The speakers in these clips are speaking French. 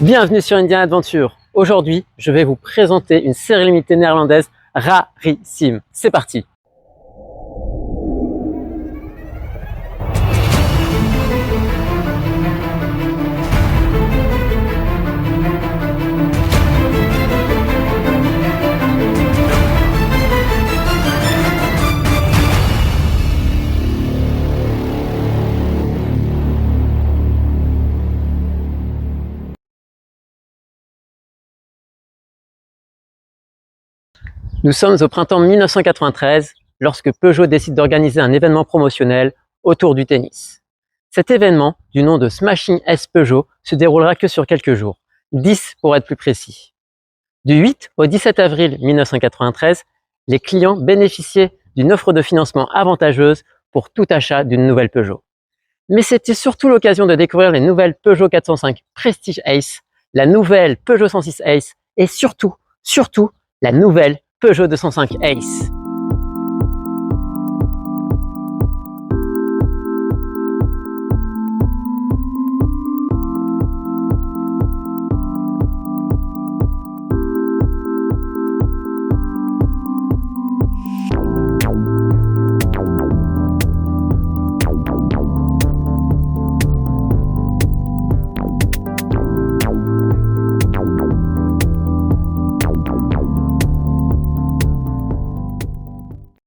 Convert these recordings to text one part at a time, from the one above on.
Bienvenue sur Indian Adventure. Aujourd'hui, je vais vous présenter une série limitée néerlandaise rarissime. C'est parti! Nous sommes au printemps 1993 lorsque Peugeot décide d'organiser un événement promotionnel autour du tennis. Cet événement, du nom de Smashing S Peugeot, se déroulera que sur quelques jours, 10 pour être plus précis. Du 8 au 17 avril 1993, les clients bénéficiaient d'une offre de financement avantageuse pour tout achat d'une nouvelle Peugeot. Mais c'était surtout l'occasion de découvrir les nouvelles Peugeot 405 Prestige Ace, la nouvelle Peugeot 106 Ace et surtout, la nouvelle Peugeot 205 Ace.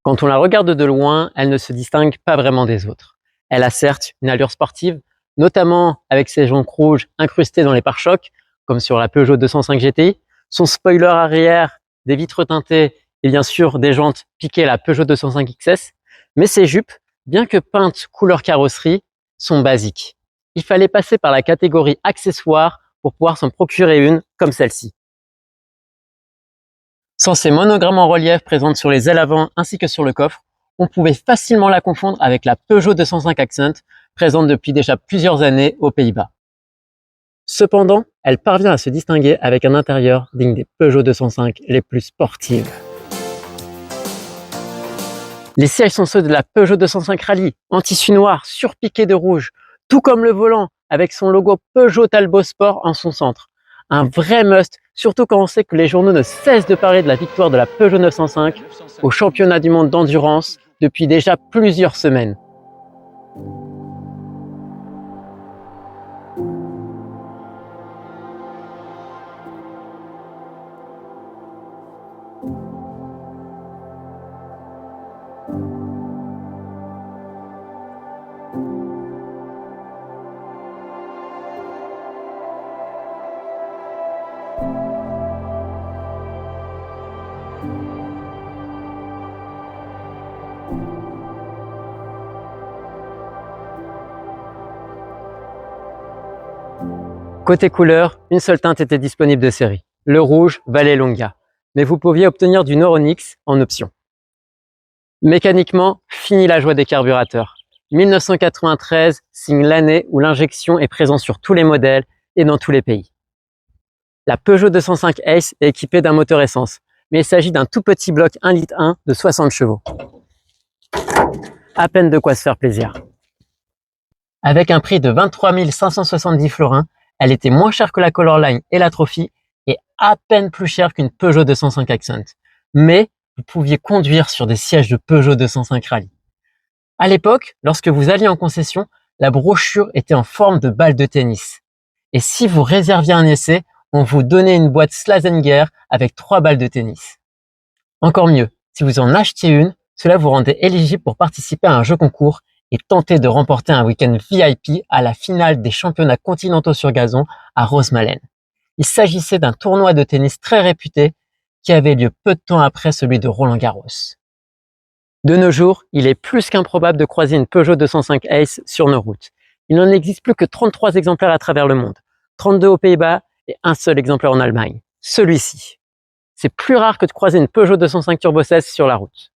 Quand on la regarde de loin, elle ne se distingue pas vraiment des autres. Elle a certes une allure sportive, notamment avec ses joncs rouges incrustés dans les pare-chocs, comme sur la Peugeot 205 GTI, son spoiler arrière, des vitres teintées et bien sûr des jantes piquées à la Peugeot 205 XS, mais ses jupes, bien que peintes couleur carrosserie, sont basiques. Il fallait passer par la catégorie accessoires pour pouvoir s'en procurer une comme celle-ci. Sans ces monogrammes en relief présentes sur les ailes avant ainsi que sur le coffre, on pouvait facilement la confondre avec la Peugeot 205 Accent, présente depuis déjà plusieurs années aux Pays-Bas. Cependant, elle parvient à se distinguer avec un intérieur digne des Peugeot 205 les plus sportives. Les sièges sont ceux de la Peugeot 205 Rally, en tissu noir surpiqué de rouge, tout comme le volant avec son logo Peugeot Talbot Sport en son centre. Un vrai must, surtout quand on sait que les journaux ne cessent de parler de la victoire de la Peugeot 905 au championnat du monde d'endurance depuis déjà plusieurs semaines. Côté couleur, une seule teinte était disponible de série, le rouge Vallelonga, mais vous pouviez obtenir du Neuronix en option. Mécaniquement, fini la joie des carburateurs. 1993 signe l'année où l'injection est présente sur tous les modèles et dans tous les pays. La Peugeot 205 Ace est équipée d'un moteur essence, mais il s'agit d'un tout petit bloc 1,1 litre de 60 chevaux. À peine de quoi se faire plaisir. Avec un prix de 23 570 florins, elle était moins chère que la Colorline et la Trophy et à peine plus chère qu'une Peugeot 205 Accent. Mais vous pouviez conduire sur des sièges de Peugeot 205 Rally. À l'époque, lorsque vous alliez en concession, la brochure était en forme de balle de tennis. Et si vous réserviez un essai, on vous donnait une boîte Slazenger avec 3 balles de tennis. Encore mieux, si vous en achetiez une, cela vous rendait éligible pour participer à un jeu concours et tenter de remporter un week-end VIP à la finale des championnats continentaux sur gazon à Rosmalen. Il s'agissait d'un tournoi de tennis très réputé qui avait lieu peu de temps après celui de Roland-Garros. De nos jours, il est plus qu'improbable de croiser une Peugeot 205 Ace sur nos routes. Il n'en existe plus que 33 exemplaires à travers le monde, 32 aux Pays-Bas et un seul exemplaire en Allemagne, celui-ci. C'est plus rare que de croiser une Peugeot 205 Turbo 16 sur la route.